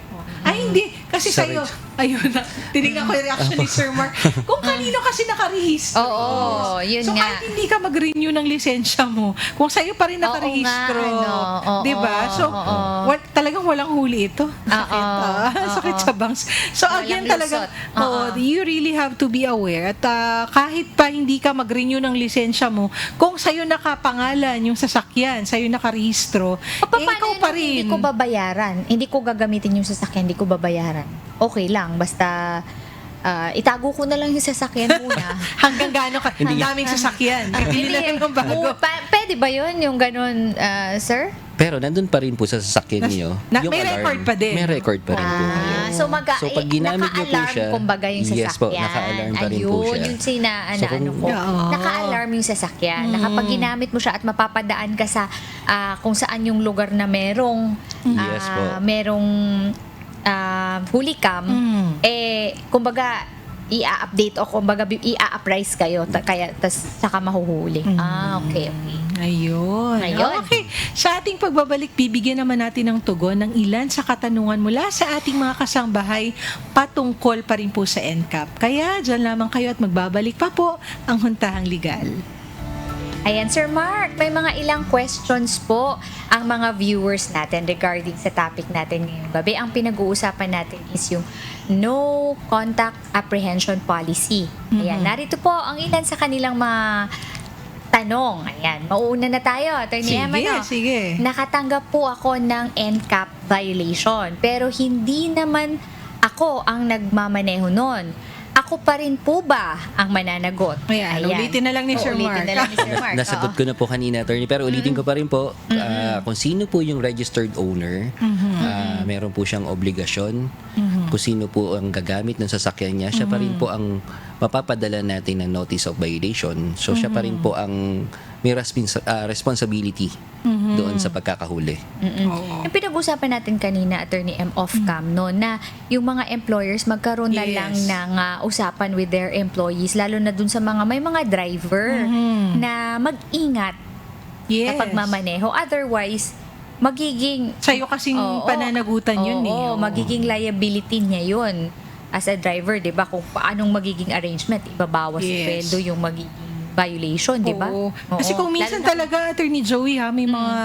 Ay, hindi. Kasi Sorry. sa'yo, ayun na. Tinignan ko yung reaction ni Sir Mark. Kung kanino kasi nakarehistro. Oo, yun so, nga. kahit hindi ka mag-renew ng lisensya mo, kung sa'yo pa rin nakarehistro. Oo, di ba? So, oo. talagang walang huli ito. Sakit. Sakit sa bangs. So, Walang again, talagang, lusot. you really have to be aware. At kahit pa hindi ka mag-renew ng lisensya mo, kung sa'yo nakapangalan yung sasakyan, sa'yo nakarehistro, Paano ikaw yun pa kung rin. hindi ko babayaran? Hindi ko gagamitin yung sasakyan, hindi ko babayaran. Okay lang, basta itago ko na lang yung sasakyan muna. Hanggang gaano ka, ang daming sasakyan. Bibili na lang ng bago. Pwede ba yun, yung ganun, sir? Pero nandun pa rin po sa sasakyan niyo yung may alarm. record pa din. May record pa rin po kayo. So, So, pag ginamit niyo po naka-alarm, siya, kumbaga yung sasakyan. yes po, naka-alarm pa rin po Ayun, siya. yung So, ano ko. Oo. Naka-alarm yung sasakyan. Kapag ginamit mo siya at mapapadaan ka sa kung saan yung lugar na merong Yes po. merong huli cam, kumbaga i-update o kumbaga i-appraise kayo kaya saka mahuhuli. Okay. Ayun. Ayun. Okay. Sa ating pagbabalik, bibigyan naman natin ng tugon ng ilan sa katanungan mula sa ating mga kasangbahay patungkol pa rin po sa NCAP. Kaya dyan lamang kayo at magbabalik pa po ang Huntahang Legal. Ayan, Sir Mark, may mga ilang questions po ang mga viewers natin regarding sa topic natin ngayong gabi. Ang pinag-uusapan natin is yung no contact apprehension policy. Ayan, narito po ang ilan sa kanilang mga tanong. Ayan, mauuna na tayo. Attorney Emma, no? Sige. Nakatanggap po ako ng NCAP violation, pero hindi naman ako ang nagmamaneho nun. Ako pa rin po ba ang mananagot? Ayan, ulitin na lang ni Sir Mark. Ulitin na lang ni Sir Mark. Nasagot ko na po kanina, attorney. Pero ulitin ko pa rin po, kung sino po yung registered owner, meron po siyang obligasyon. Kung sino po ang gagamit ng sasakyan niya, siya pa rin po ang mapapadala natin ng notice of violation. So, siya pa rin po ang may responsibility doon sa pagkakahuli. Oo. Yung pinag-usapan natin kanina, Attorney M. off-cam, no, na yung mga employers magkaroon na Yes. lang ng usapan with their employees, lalo na dun sa may mga driver na mag-ingat Yes. kapag mamaneho. Otherwise, magiging Sa'yo kasing Oo, pananagutan yun eh. oo, magiging liability niya yun as a driver, di ba? Kung paanong magiging arrangement, ibabawas Yes. sweldo yung magiging violation, di ba? Oo. Kasi kung minsan Lalo na- talaga, Attorney Joey, may mga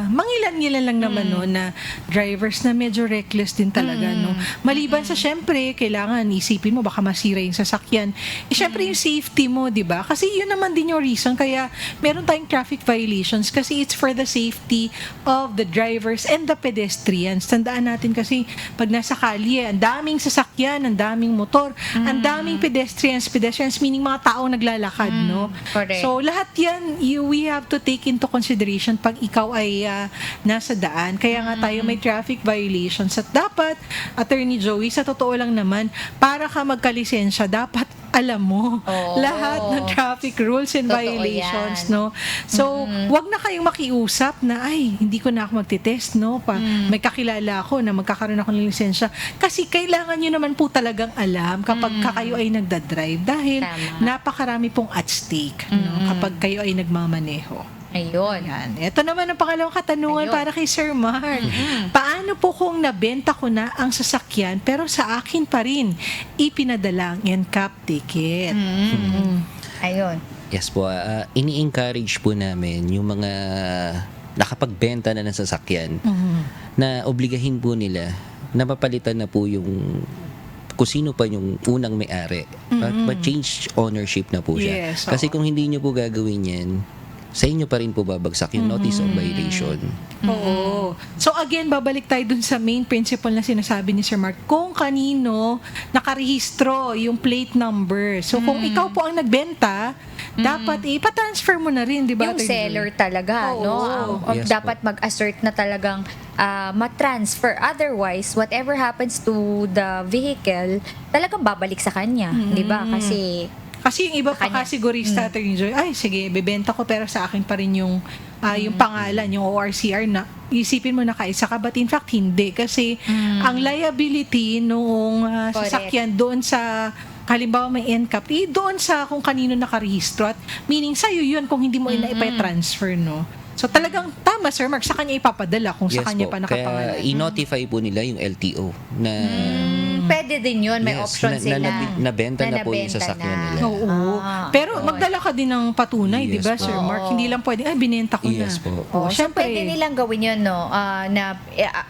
mangilan-ngilan lang naman no, na drivers na medyo reckless din talaga. No? Maliban sa syempre, kailangan isipin mo baka masira yung sasakyan. Syempre yung safety mo, di ba? Kasi yun naman din yung reason kaya meron tayong traffic violations kasi it's for the safety of the drivers and the pedestrians. Tandaan natin kasi pag nasa kalye, ang daming sasakyan, ang daming motor, ang daming pedestrians meaning mga taong naglalakad, no? Correct. So, lahat yan, we have to take into consideration pag ikaw ay nasa daan. Kaya nga tayo may traffic violations. At dapat, Attorney Joey, sa totoo lang naman, para ka magkalisensya, dapat alam mo lahat ng traffic rules and Totoo violations, yan. no? So, wag na kayong makiusap na, ay, hindi ko na ako magtitest, no? May kakilala ako na magkakaroon ako ng lisensya. Kasi kailangan nyo naman po talagang alam kapag kayo ay nagdadrive dahil Tama. napakarami pong at stake, no? Kapag kayo ay nagmamaneho. Ayun. Yan. Ito naman ang pangalawang katanungan Ayun. para kay Sir Mark. Paano po kung nabenta ko na ang sasakyan pero sa akin pa rin ipinadala ang NCAP ticket? Ayun. Yes po, ini-encourage po namin yung mga nakapagbenta na ng sasakyan na obligahin po nila na mapalitan na po yung kung sino pa yung unang may-ari. Ma-change ownership na po siya. Yes, Kasi oo. kung hindi nyo po gagawin yan, sa inyo pa rin po babagsak yung notice of violation. Oo. So again, babalik tayo dun sa main principle na sinasabi ni Sir Mark. Kung kanino nakarehistro yung plate number. So kung ikaw po ang nagbenta, dapat ipa-transfer mo na rin, di ba? Yung Attorney seller talaga, Oo. no? Ang Yes dapat mag-assert na talagang ma-transfer. Otherwise, whatever happens to the vehicle, talagang babalik sa kanya, di ba? Kasi yung iba pa Kanya. kasigurista, Attorney Joy, ay sige, bebenta ko pero sa akin pa rin yung pangalan, yung ORCR na isipin mo na kaisa ka, but in fact hindi kasi ang liability noong Correct. sasakyan doon sa halimbawa may NCAP, doon sa kung kanino nakarehistro at meaning sa'yo yun kung hindi mo ipa-transfer, no? So talagang tama, Sir Mark, sa kanya ipapadala kung sa kanya po. pa nakapangalan. Kaya i-notify po nila yung LTO na Pwede din yun, may yes, option sila. nabenta na po yung nabenta sasakyan na. nila. Oo. Ah, Pero okay. magdala ka din ng patunay, Yes di ba, po. Sir Mark? Hindi lang pwedeng, binenta ko na. Yes po. Oo, So, pwede nilang gawin yun, no? Na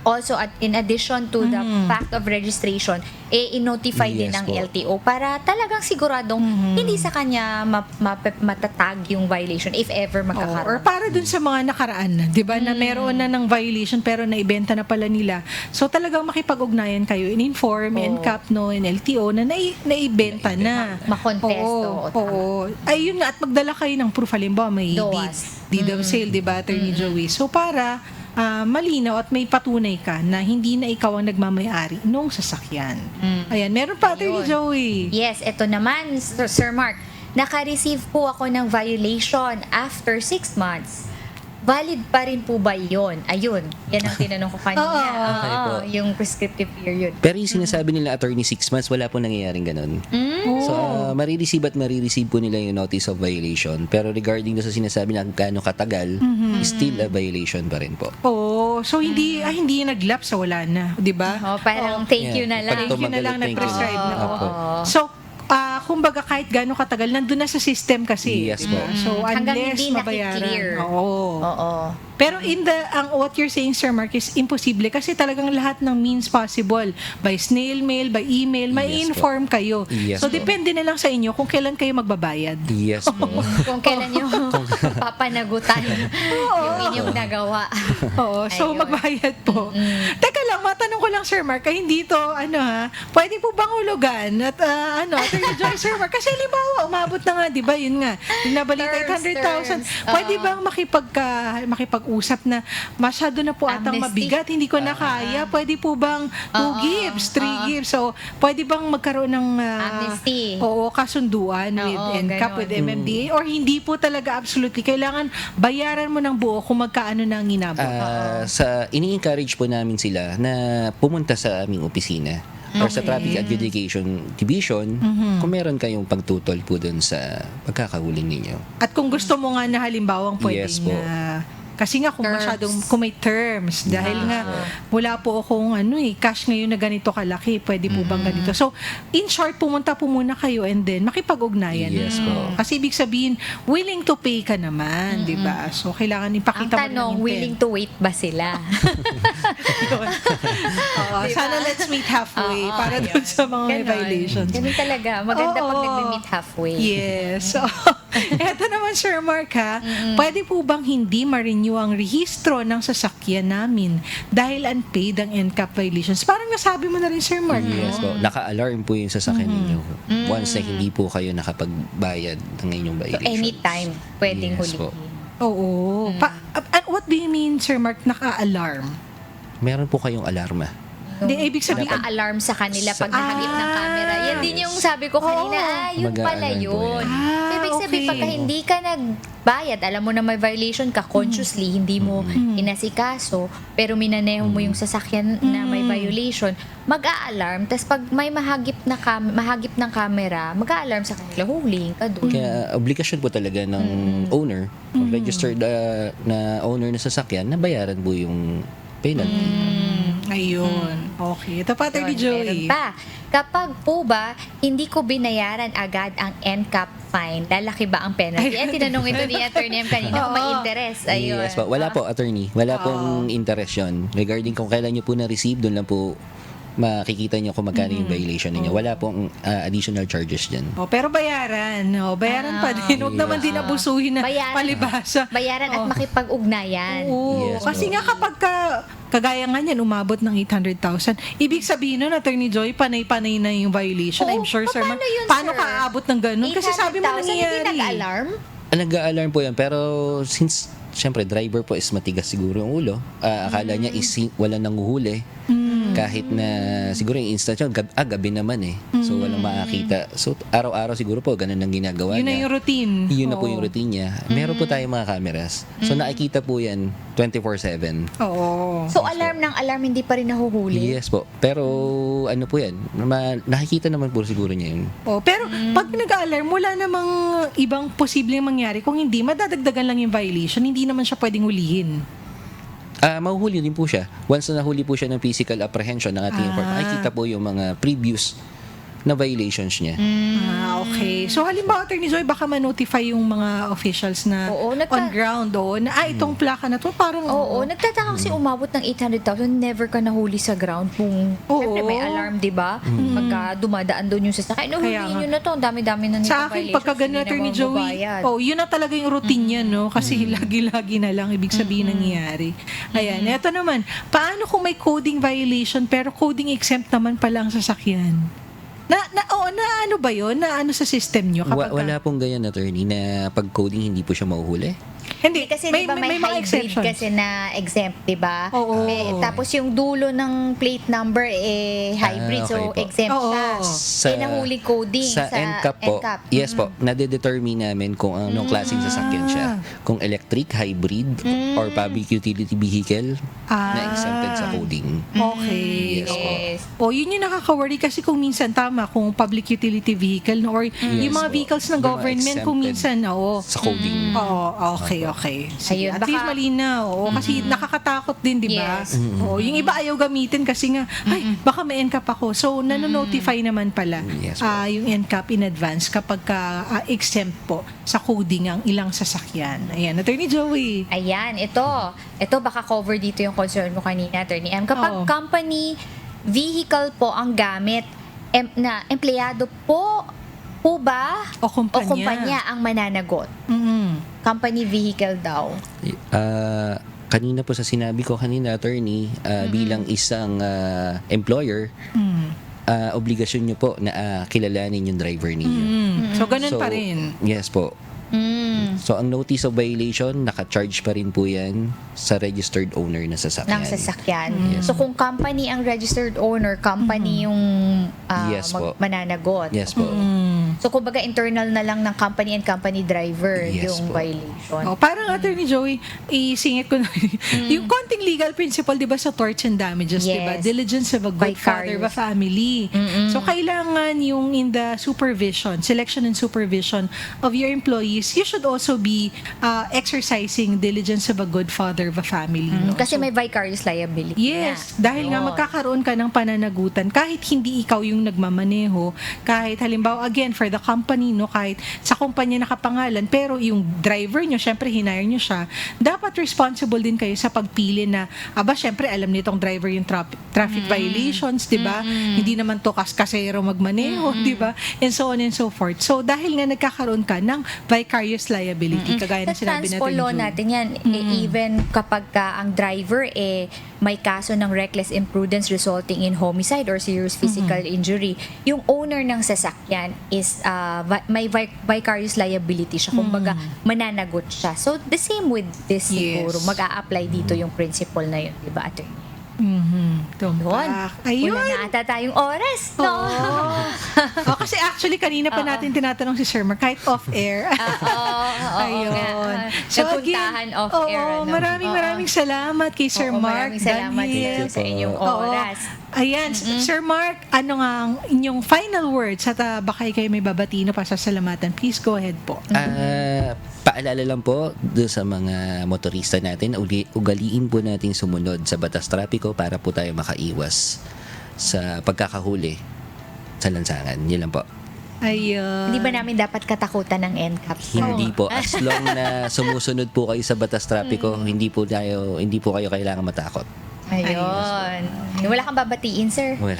also, in addition to the fact of registration, i-notify din Yes ng po. LTO para talagang siguradong hindi sa kanya matatag yung violation if ever Or magkakaroon. para dun sa mga nakaraan na, di ba, na meron na ng violation pero naibenta na pala nila. So talagang makipag-ugnayan kayo, in-inform, NCAP, no, in LTO na naibenta na. Makontesto. Oo. Ay, yun nga, at magdala kayo ng proof, halimbawa may DOAS. deed of sale, di ba, Attorney Joey? So para malinaw at may patunay ka na hindi na ikaw ang nagmamayari nung sasakyan. Ayan, meron pa, Attorney Ayun. Joey. Yes, ito naman, Sir Mark. Naka-receive po ako ng violation after 6 months. Valid pa rin po ba yun? Ayun, yan ang tinanong ko kanina. Okay po. Yung prescriptive period. Pero yung sinasabi nila attorney 6 months, wala po nangyayaring ganun. So, marireceive po nila yung notice of violation. Pero regarding sa sinasabi na gaano katagal, still a violation pa rin po. Oo. So hindi hindi nag-lapse, wala na, di ba? Oh, parang thank you na lang. Pag Thank you na lang, thank you na. nag-prescribe na. Opo. Oo. So, kumbaga kahit gaano katagal, nandun na sa system kasi. Yes di po. ba? So, Hanggang unless hindi mabayaran. nakiklear. Oo. Oo. Pero what you're saying, Sir Mark, is imposible kasi talagang lahat ng means possible, by snail mail, by email, may Yes po. inform kayo. Yes So, po. depende na lang sa inyo kung kailan kayo magbabayad. Yes po. Kung kailan yung papanagutan yung inyong nagawa. Oo, so Ayun. magbayad po. Teka lang, matanong ko lang, Sir Mark, hindi to, pwede po bang hulugan? At Attorney Joy, Sir Mark, kasi halimbawa, umabot na nga, di ba, yun nga, yung nabalita, Terms. 800,000. Pwede bang makipag-usap na masyado na po atang Amnesty. mabigat, hindi ko na kaya? Pwede po bang 2 gives, 3 gives? So, pwede bang magkaroon ng Amnesty. Oo, kasunduan with Oo, NCAP, ganon. with MMDA, or hindi po talaga absolutely kailangan bayaran mo ng buo kung magkaano na ang inabot. Ini-encourage po namin sila na pumunta sa aming opisina or sa Traffic Adjudication Division kung meron kayong pagtutol po dun sa pagkakahuling ninyo. At kung gusto mo nga na halimbawang pwedeng Yes po. Kasi nga kung Terms. kung may terms, dahil nga wala po akong cash ngayon na ganito kalaki, pwede po bang ganito? So, in short, pumunta po muna kayo and then makipag-ugnayan. Yes po. Kasi ibig sabihin, willing to pay ka naman, di ba? So, kailangan Ang ipakita mo tanong, ng willing to wait ba sila? Sana let's meet halfway Oo, para ayun. doon sa mga may Ganon. violations. Ganun talaga. Maganda pag Oo. nag-meet halfway. Yes. So, eto naman, Sir Mark, ha? Pwede po bang hindi ma-renew ang rehistro ng sasakyan namin dahil unpaid ang NCAP violations? Parang nasabi mo na rin, Sir Mark. Yes po. Naka-alarm po yung sasakyan ninyo. Once na hindi po kayo nakapagbayad ng inyong So, violations. anytime, pwedeng Yes po. hulihin. Oo. What do you mean, Sir Mark, naka-alarm? Meron po kayong alarma. Hindi, ibig sabihin, Naka-alarm sa kanila pag Sa- nahagip ng camera. Yan din yung sabi ko kanina, yun pala Mag-a-alarm po yun. yan. Ibig sabihin, okay. pagka hindi ka nagbayad, alam mo na may violation ka, consciously, hindi mo inasikaso, pero minaneho mo yung sasakyan na may violation, mag-a-alarm, tapos pag may mahagip ng camera, mag-a-alarm sa kanila, huling ka doon. Kaya obligasyon po talaga ng owner, registered na owner na sasakyan, na bayaran po yung penalty. ayun. Okay. Ito pa, Atty. Meron Joey. pa. Kapag po ba, hindi ko binayaran agad ang NCAP fine, lalaki ba ang penalty? Tinanong ito ni Attorney M kanina kung may interest. Ayun. Yes po. Wala po, attorney. Wala pong interest yun. Regarding kung kailan nyo po na-receive, doon lang po makikita nyo kung magkano yung violation ninyo. Wala pong additional charges dyan. Pero bayaran. Bayaran pa din. Huwag naman din abusuhin na palibasa. Bayaran at makipag-ugnayan. Oo. Yes, Kasi po. nga kapag kagaya nga niyan, umabot ng 800,000, ibig sabihin nun, Attorney Joy, panay-panay na yung violation. Oo, I'm sure, sir. paano yun, Paano sir? ka aabot ng ganun? Kasi sabi mo 800,000, hindi nangyayari. nag-alarm? Nag-a-alarm po yan. Pero since, syempre, driver po is matigas siguro yung ulo. Akala niya is wala nang uhuli. Kahit na siguro yung instant yun, gabi naman eh. So walang makakita. So araw-araw siguro po ganun ang ginagawa Yun na niya. yung routine. Yun na po Oo. yung routine niya. Meron po tayong mga cameras. So nakikita po yan 24/7. Oo. So, alarm ng alarm, hindi pa rin nahuhuli? Yes po. Pero ano po yan, nakikita naman po siguro niya yun. Pero pag nag-alarm, wala namang ibang posibleng mangyari. Kung hindi, madadagdagan lang yung violation. Hindi naman siya pwedeng hulihin. Mahuhuli din po siya. Once na nahuli po siya ng physical apprehension ng ating report, makikita po yung mga previous na violations niya. Okay. So, halimbawa, Attorney Joy, baka ma-notify yung mga officials na Oo, on ground doon. Itong plaka na to, parang... Oo, nagtataka kasi umabot ng 800,000, never ka nahuli sa ground kung syempre may alarm, di ba? Pagka dumadaan doon yung sasakyan, Kaya huliin nga. nyo na to, ang dami-dami na nito Sa akin, pagka ganun, Attorney Joey, yun na talaga yung routine niya, no? Kasi lagi-lagi na lang, ibig sabihin nangyayari. Ayan, eto naman, paano kung may coding violation, pero coding exempt naman pala ang sasakyan? Na ano ba yun? Na ano sa system nyo? Wala pong ganyan, attorney, na pag coding hindi po siya mahuhuli. Hindi, Kasi di ba may mga hybrid exceptions. kasi na exempt, di ba? Oo. Tapos yung dulo ng plate number hybrid, okay so po. exempt Oo. siya. Nahuli coding sa NCAP po, NCAP. yes po, nade-determine namin kung anong klaseng sasakyan siya. Kung electric, hybrid, or public utility vehicle na exempted sa coding. Okay. Yes po. Yes. Yun yung nakaka-worry kasi kung minsan tama, kung public utility vehicle no, or yung mga po. vehicles ng Yung mga government kung exempted minsan, Sa coding. okay. Sige, Ayun, at least baka- malinaw. Kasi nakakatakot din, di ba? Yes. Yung iba ayaw gamitin kasi nga, ay, baka may NCAP ako. So, nanonotify naman pala Yes po. yung NCAP in advance kapag exempt po sa coding ang ilang sasakyan. Ayan, Attorney Joey. Ayan, ito baka cover dito yung concern mo kanina, Attorney M. Oo. Kapag company vehicle po ang gamit, na empleyado po ba O kumpanya. o kumpanya ang mananagot? Company vehicle daw. Kanina po sa sinabi ko kanina, attorney, bilang isang employer, obligasyon nyo po na kilalanin yung driver ninyo. So, ganun pa rin. Yes po. So, ang notice of violation, naka-charge pa rin po yan sa registered owner na sasakyan. Ng sasakyan. Yes. So kung company ang registered owner, company yung Yes po. mananagot. Yes po. So, kumbaga internal na lang ng company and company driver Yes yung po. violation. Parang Attorney Joey, isingit ko na yung konting legal principle, di ba, sa torts and damages, di ba? Yes. Diligence of a good father of a family. So, kailangan yung in the supervision, selection and supervision of your employees, you should also be exercising diligence of a good father of a family. No? Kasi So, may vicarious liability yes, na. dahil nga Yun. magkakaroon ka ng pananagutan kahit hindi ikaw yung nagmamaneho, kahit halimbawa again for the company, no, kahit sa kumpanya nakapangalan, pero yung driver nyo, syempre hinire nyo siya, dapat responsible din kayo sa pagpili na, syempre alam nitong driver yung traffic violations, di ba? Hindi naman to kasero magmaneho, di ba? And so on and so forth. So dahil nga nagkakaroon ka ng vicarious liability, kagaya na Sa sinabi transport natin. law June. natin yan, even kapag ang driver may kaso ng reckless imprudence resulting in homicide or serious physical injury, yung owner ng sasakyan is may vicarious liability siya. Kumbaga, mananagot siya. So, the same with this Yes. siguro. Mag-a-apply dito yung principle na yun, di ba, attorney? Tumpak. Ayun. Wala na ata tayong oras, no? Kasi actually, kanina pa natin tinatanong si Sir Mark, kahit off-air. Ayun. Nagpuntahan off-air. Maraming salamat kay Sir Mark. Maraming salamat Daniel. din sa inyong Oo. oras. Ayan, Sir Mark, ano nga ang inyong final words at baka kayo may babatino pa sa salamatan. Please go ahead po. Paalala lang po doon sa mga motorista natin, ugaliin po natin sumunod sa batas trapiko para po tayo makaiwas sa pagkakahuli sa lansangan. Yun lang po. Ayun. Hindi ba namin dapat katakutan ng NCAP? Hindi po. As long na sumusunod po kayo sa batas trapiko, hindi po kayo kailangan matakot. Ayun. Wala kang babatiin, sir? Wala.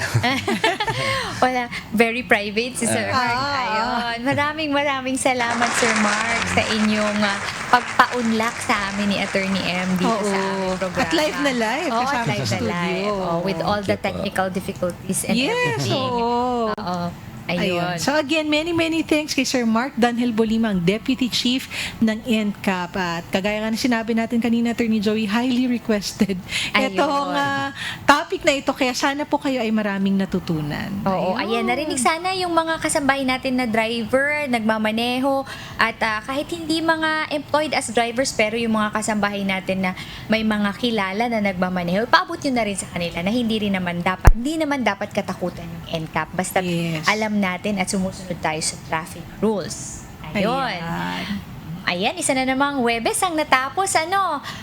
Wala. Very private si Sir Mark. Ayun. Maraming salamat, Sir Mark, sa inyong pagpaunlak sa amin ni Attorney M dito sa aming programa. At live na live. Oo, kasama at live sa na studio. live. With all the technical difficulties and everything. Oo. Ayun. So again, many thanks kay Sir Mark Danhel Bolima, ang Deputy Chief ng NCAP. At kagaya nga na sinabi natin kanina, Attorney Joey, highly requested. Ayun. Itong topic na ito, kaya sana po kayo ay maraming natutunan. Oo, ayan. Narinig sana yung mga kasambahay natin na driver, nagmamaneho, at kahit hindi mga employed as drivers, pero yung mga kasambahay natin na may mga kilala na nagmamaneho, paabot yun na rin sa kanila na hindi naman dapat katakutan yung NCAP. Basta Yes. alam natin at sumusunod tayo sa traffic rules. Ayun. Ayan, isa na namang Webes ang natapos,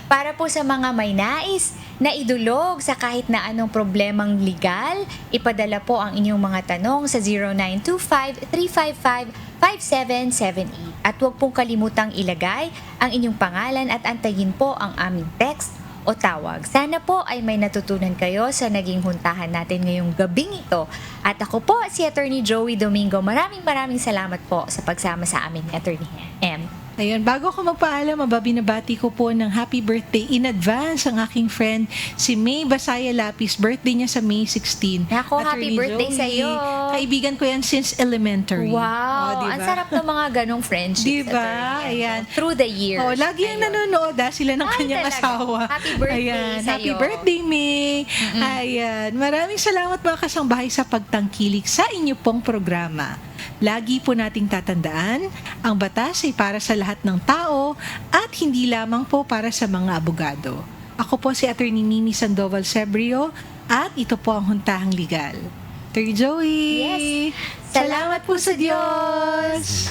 para po sa mga may nais na idulog sa kahit na anong problemang legal, ipadala po ang inyong mga tanong sa 0925-355-5778. At huwag pong kalimutang ilagay ang inyong pangalan at antayin po ang aming text o tawag. Sana po ay may natutunan kayo sa naging huntahan natin ngayong gabing ito. At ako po, si Attorney Joey Domingo. Maraming salamat po sa pagsama sa amin ni Attorney M. Ayun, bago ako magpaalam, binabati ko po ng happy birthday in advance ang aking friend, si May Basaya Lapis. Birthday niya sa May 16. Nako, happy Attorney birthday Joey, sa'yo. Kaibigan ko yan since elementary. Wow, diba? ang sarap ng mga ganong friendships. Diba? Attorney M. Ayan. Through the years. Lagi yung Ayun. nanonood sila ng Ay, kanyang talaga. asawa. Happy birthday Ayan. sa'yo. Happy birthday, May. Ayan. Maraming salamat mga kasangbahay sa pagtangkilik sa inyo pong programa. Lagi po nating tatandaan, ang batas ay para sa lahat ng tao at hindi lamang po para sa mga abogado. Ako po si Attorney Mimi Sandoval Sebrio at ito po ang Huntahang Legal. Attorney Joey, Yes. salamat po sa Diyos!